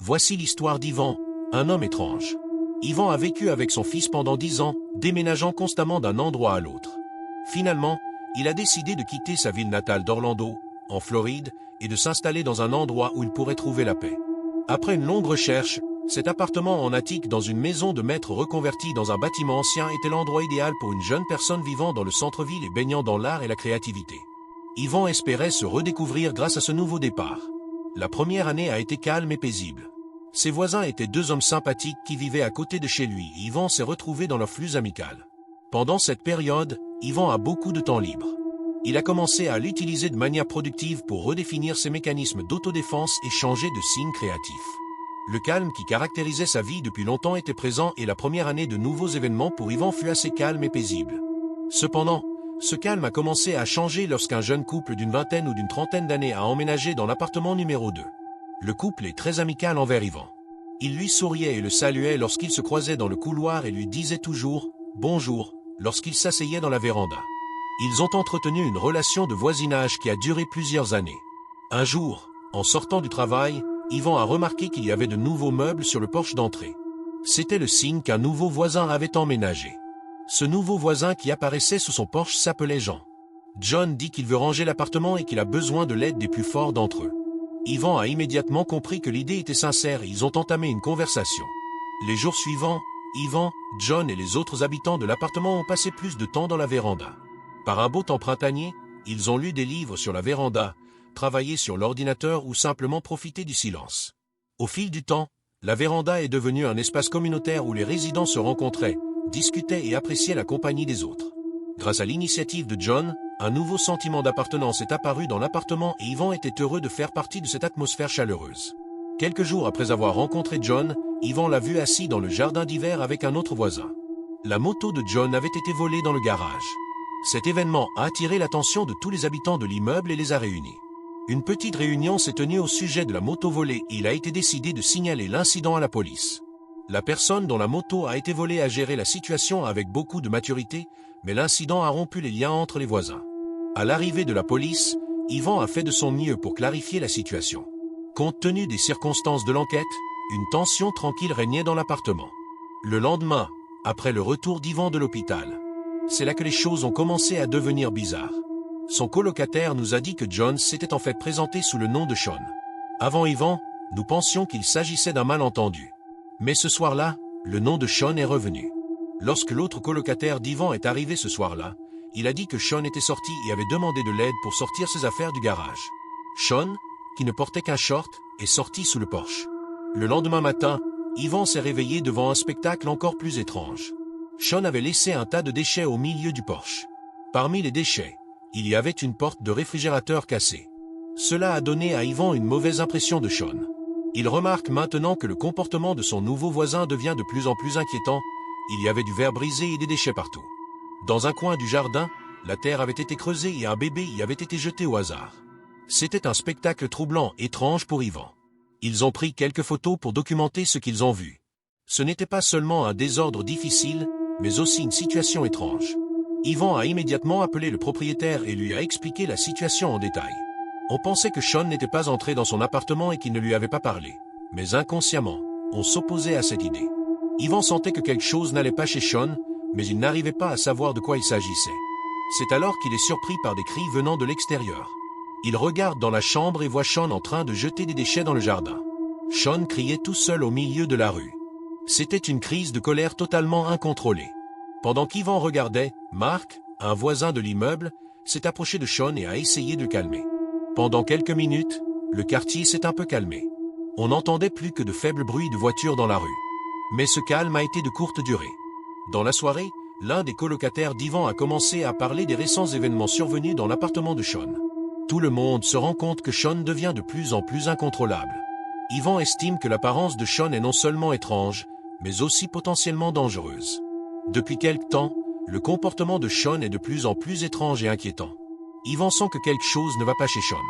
Voici l'histoire d'Ivan, un homme étrange. Ivan a vécu avec son fils pendant 10 ans, déménageant constamment d'un endroit à l'autre. Finalement, il a décidé de quitter sa ville natale d'Orlando, en Floride, et de s'installer dans un endroit où il pourrait trouver la paix. Après une longue recherche, cet appartement en attique dans une maison de maître reconverti dans un bâtiment ancien était l'endroit idéal pour une jeune personne vivant dans le centre-ville et baignant dans l'art et la créativité. Ivan espérait se redécouvrir grâce à ce nouveau départ. La première année a été calme et paisible. Ses voisins étaient 2 hommes sympathiques qui vivaient à côté de chez lui et Ivan s'est retrouvé dans leur flux amical. Pendant cette période, Ivan a beaucoup de temps libre. Il a commencé à l'utiliser de manière productive pour redéfinir ses mécanismes d'autodéfense et changer de signe créatif. Le calme qui caractérisait sa vie depuis longtemps était présent et la première année de nouveaux événements pour Ivan fut assez calme et paisible. Cependant, ce calme a commencé à changer lorsqu'un jeune couple d'une vingtaine ou d'une trentaine d'années a emménagé dans l'appartement numéro 2. Le couple est très amical envers Ivan. Il lui souriait et le saluait lorsqu'ils se croisaient dans le couloir et lui disait toujours « bonjour » lorsqu'ils s'asseyaient dans la véranda. Ils ont entretenu une relation de voisinage qui a duré plusieurs années. Un jour, en sortant du travail, Ivan a remarqué qu'il y avait de nouveaux meubles sur le porche d'entrée. C'était le signe qu'un nouveau voisin avait emménagé. Ce nouveau voisin qui apparaissait sous son porche s'appelait Jean. John dit qu'il veut ranger l'appartement et qu'il a besoin de l'aide des plus forts d'entre eux. Ivan a immédiatement compris que l'idée était sincère et ils ont entamé une conversation. Les jours suivants, Ivan, John et les autres habitants de l'appartement ont passé plus de temps dans la véranda. Par un beau temps printanier, ils ont lu des livres sur la véranda, travaillé sur l'ordinateur ou simplement profité du silence. Au fil du temps, la véranda est devenue un espace communautaire où les résidents se rencontraient, discutaient et appréciaient la compagnie des autres. Grâce à l'initiative de John, un nouveau sentiment d'appartenance est apparu dans l'appartement et Ivan était heureux de faire partie de cette atmosphère chaleureuse. Quelques jours après avoir rencontré John, Ivan l'a vu assis dans le jardin d'hiver avec un autre voisin. La moto de John avait été volée dans le garage. Cet événement a attiré l'attention de tous les habitants de l'immeuble et les a réunis. Une petite réunion s'est tenue au sujet de la moto volée et il a été décidé de signaler l'incident à la police. La personne dont la moto a été volée a géré la situation avec beaucoup de maturité, mais l'incident a rompu les liens entre les voisins. À l'arrivée de la police, Ivan a fait de son mieux pour clarifier la situation. Compte tenu des circonstances de l'enquête, une tension tranquille régnait dans l'appartement. Le lendemain, après le retour d'Ivan de l'hôpital, c'est là que les choses ont commencé à devenir bizarres. Son colocataire nous a dit que John s'était en fait présenté sous le nom de Sean. Avant Ivan, nous pensions qu'il s'agissait d'un malentendu. Mais ce soir-là, le nom de Sean est revenu. Lorsque l'autre colocataire d'Ivan est arrivé ce soir-là, il a dit que Sean était sorti et avait demandé de l'aide pour sortir ses affaires du garage. Sean, qui ne portait qu'un short, est sorti sous le porche. Le lendemain matin, Ivan s'est réveillé devant un spectacle encore plus étrange. Sean avait laissé un tas de déchets au milieu du porche. Parmi les déchets, il y avait une porte de réfrigérateur cassée. Cela a donné à Ivan une mauvaise impression de Sean. Il remarque maintenant que le comportement de son nouveau voisin devient de plus en plus inquiétant. Il y avait du verre brisé et des déchets partout. Dans un coin du jardin, la terre avait été creusée et un bébé y avait été jeté au hasard. C'était un spectacle troublant, étrange pour Ivan. Ils ont pris quelques photos pour documenter ce qu'ils ont vu. Ce n'était pas seulement un désordre difficile, mais aussi une situation étrange. Ivan a immédiatement appelé le propriétaire et lui a expliqué la situation en détail. On pensait que Sean n'était pas entré dans son appartement et qu'il ne lui avait pas parlé. Mais inconsciemment, on s'opposait à cette idée. Ivan sentait que quelque chose n'allait pas chez Sean, mais il n'arrivait pas à savoir de quoi il s'agissait. C'est alors qu'il est surpris par des cris venant de l'extérieur. Il regarde dans la chambre et voit Sean en train de jeter des déchets dans le jardin. Sean criait tout seul au milieu de la rue. C'était une crise de colère totalement incontrôlée. Pendant qu'Ivan regardait, Mark, un voisin de l'immeuble, s'est approché de Sean et a essayé de le calmer. Pendant quelques minutes, le quartier s'est un peu calmé. On n'entendait plus que de faibles bruits de voitures dans la rue. Mais ce calme a été de courte durée. Dans la soirée, l'un des colocataires d'Ivan a commencé à parler des récents événements survenus dans l'appartement de Sean. Tout le monde se rend compte que Sean devient de plus en plus incontrôlable. Ivan estime que l'apparence de Sean est non seulement étrange, mais aussi potentiellement dangereuse. Depuis quelque temps, le comportement de Sean est de plus en plus étrange et inquiétant. Ivan sent que quelque chose ne va pas chez Sean.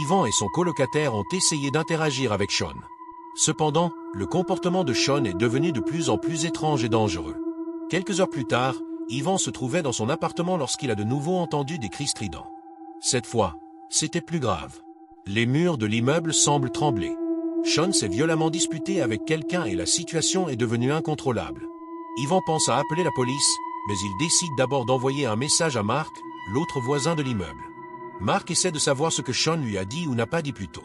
Ivan et son colocataire ont essayé d'interagir avec Sean. Cependant, le comportement de Sean est devenu de plus en plus étrange et dangereux. Quelques heures plus tard, Ivan se trouvait dans son appartement lorsqu'il a de nouveau entendu des cris stridents. Cette fois, c'était plus grave. Les murs de l'immeuble semblent trembler. Sean s'est violemment disputé avec quelqu'un et la situation est devenue incontrôlable. Ivan pense à appeler la police, mais il décide d'abord d'envoyer un message à Mark, l'autre voisin de l'immeuble. Mark essaie de savoir ce que Sean lui a dit ou n'a pas dit plus tôt.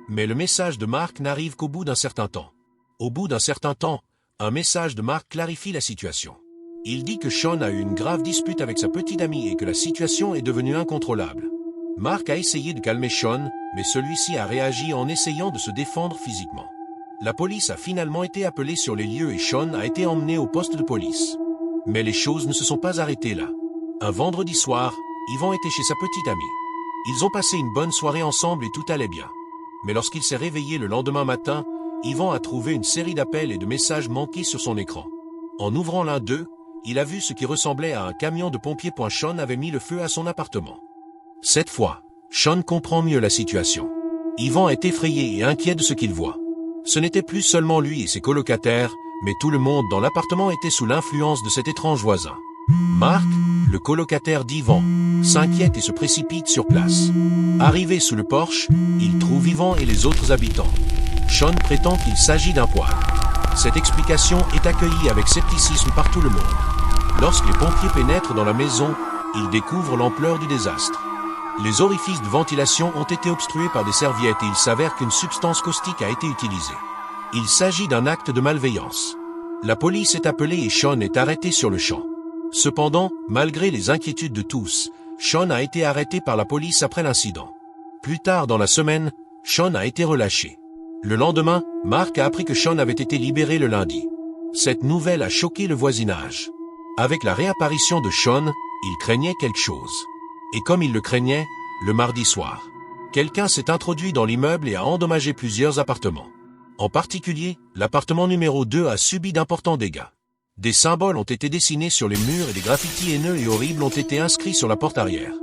Mais le message de Mark n'arrive qu'au bout d'un certain temps. Au bout d'un certain temps, un message de Mark clarifie la situation. Il dit que Sean a eu une grave dispute avec sa petite amie et que la situation est devenue incontrôlable. Mark a essayé de calmer Sean, mais celui-ci a réagi en essayant de se défendre physiquement. La police a finalement été appelée sur les lieux et Sean a été emmené au poste de police. Mais les choses ne se sont pas arrêtées là. Un vendredi soir, Ivan était chez sa petite amie. Ils ont passé une bonne soirée ensemble et tout allait bien. Mais lorsqu'il s'est réveillé le lendemain matin, Ivan a trouvé une série d'appels et de messages manqués sur son écran. En ouvrant l'un d'eux, il a vu ce qui ressemblait à un camion de pompiers. Sean avait mis le feu à son appartement. Cette fois, Sean comprend mieux la situation. Ivan est effrayé et inquiet de ce qu'il voit. Ce n'était plus seulement lui et ses colocataires, mais tout le monde dans l'appartement était sous l'influence de cet étrange voisin. Mark, le colocataire d'Ivan, s'inquiète et se précipite sur place. Arrivé sous le porche, il trouve Ivan et les autres habitants. Sean prétend qu'il s'agit d'un poil. Cette explication est accueillie avec scepticisme par tout le monde. Lorsque les pompiers pénètrent dans la maison, ils découvrent l'ampleur du désastre. Les orifices de ventilation ont été obstrués par des serviettes et il s'avère qu'une substance caustique a été utilisée. Il s'agit d'un acte de malveillance. La police est appelée et Sean est arrêté sur le champ. Cependant, malgré les inquiétudes de tous, Sean a été arrêté par la police après l'incident. Plus tard dans la semaine, Sean a été relâché. Le lendemain, Mark a appris que Sean avait été libéré le lundi. Cette nouvelle a choqué le voisinage. Avec la réapparition de Sean, il craignait quelque chose. Et comme il le craignait, le mardi soir, quelqu'un s'est introduit dans l'immeuble et a endommagé plusieurs appartements. En particulier, l'appartement numéro 2 a subi d'importants dégâts. Des symboles ont été dessinés sur les murs et des graffitis haineux et horribles ont été inscrits sur la porte arrière.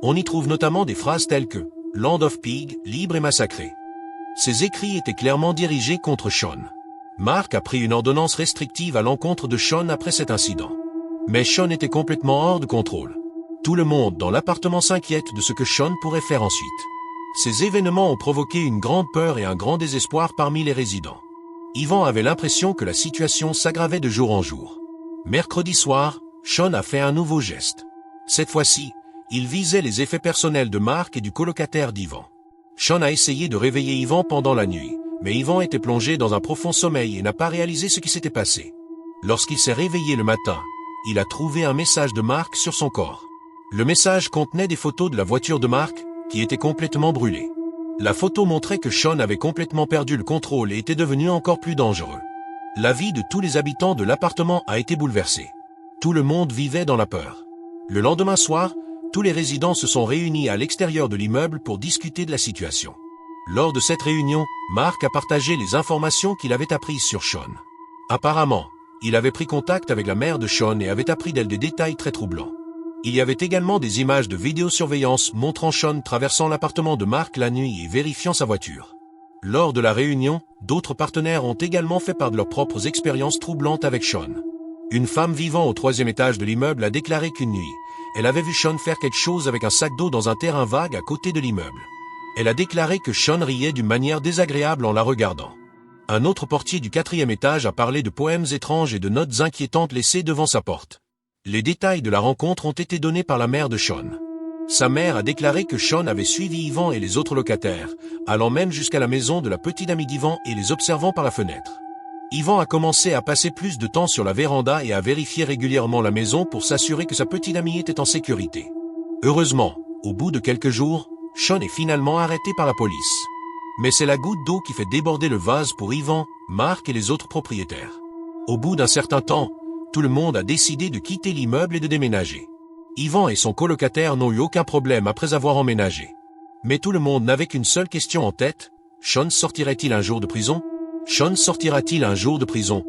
On y trouve notamment des phrases telles que « Land of Pig, libre et massacré ». Ces écrits étaient clairement dirigés contre Sean. Mark a pris une ordonnance restrictive à l'encontre de Sean après cet incident. Mais Sean était complètement hors de contrôle. Tout le monde dans l'appartement s'inquiète de ce que Sean pourrait faire ensuite. Ces événements ont provoqué une grande peur et un grand désespoir parmi les résidents. Ivan avait l'impression que la situation s'aggravait de jour en jour. Mercredi soir, Sean a fait un nouveau geste. Cette fois-ci, il visait les effets personnels de Mark et du colocataire d'Ivan. Sean a essayé de réveiller Ivan pendant la nuit, mais Ivan était plongé dans un profond sommeil et n'a pas réalisé ce qui s'était passé. Lorsqu'il s'est réveillé le matin, il a trouvé un message de Mark sur son corps. Le message contenait des photos de la voiture de Mark, qui était complètement brûlée. La photo montrait que Sean avait complètement perdu le contrôle et était devenu encore plus dangereux. La vie de tous les habitants de l'appartement a été bouleversée. Tout le monde vivait dans la peur. Le lendemain soir, tous les résidents se sont réunis à l'extérieur de l'immeuble pour discuter de la situation. Lors de cette réunion, Mark a partagé les informations qu'il avait apprises sur Sean. Apparemment, il avait pris contact avec la mère de Sean et avait appris d'elle des détails très troublants. Il y avait également des images de vidéosurveillance montrant Sean traversant l'appartement de Mark la nuit et vérifiant sa voiture. Lors de la réunion, d'autres partenaires ont également fait part de leurs propres expériences troublantes avec Sean. Une femme vivant au 3e étage de l'immeuble a déclaré qu'une nuit, elle avait vu Sean faire quelque chose avec un sac d'eau dans un terrain vague à côté de l'immeuble. Elle a déclaré que Sean riait d'une manière désagréable en la regardant. Un autre portier du 4e étage a parlé de poèmes étranges et de notes inquiétantes laissées devant sa porte. Les détails de la rencontre ont été donnés par la mère de Sean. Sa mère a déclaré que Sean avait suivi Ivan et les autres locataires, allant même jusqu'à la maison de la petite amie d'Ivan et les observant par la fenêtre. Ivan a commencé à passer plus de temps sur la véranda et à vérifier régulièrement la maison pour s'assurer que sa petite amie était en sécurité. Heureusement, au bout de quelques jours, Sean est finalement arrêté par la police. Mais c'est la goutte d'eau qui fait déborder le vase pour Ivan, Mark et les autres propriétaires. Au bout d'un certain temps, tout le monde a décidé de quitter l'immeuble et de déménager. Ivan et son colocataire n'ont eu aucun problème après avoir emménagé. Mais tout le monde n'avait qu'une seule question en tête, Sean sortirait-il un jour de prison ? Sean sortira-t-il un jour de prison ?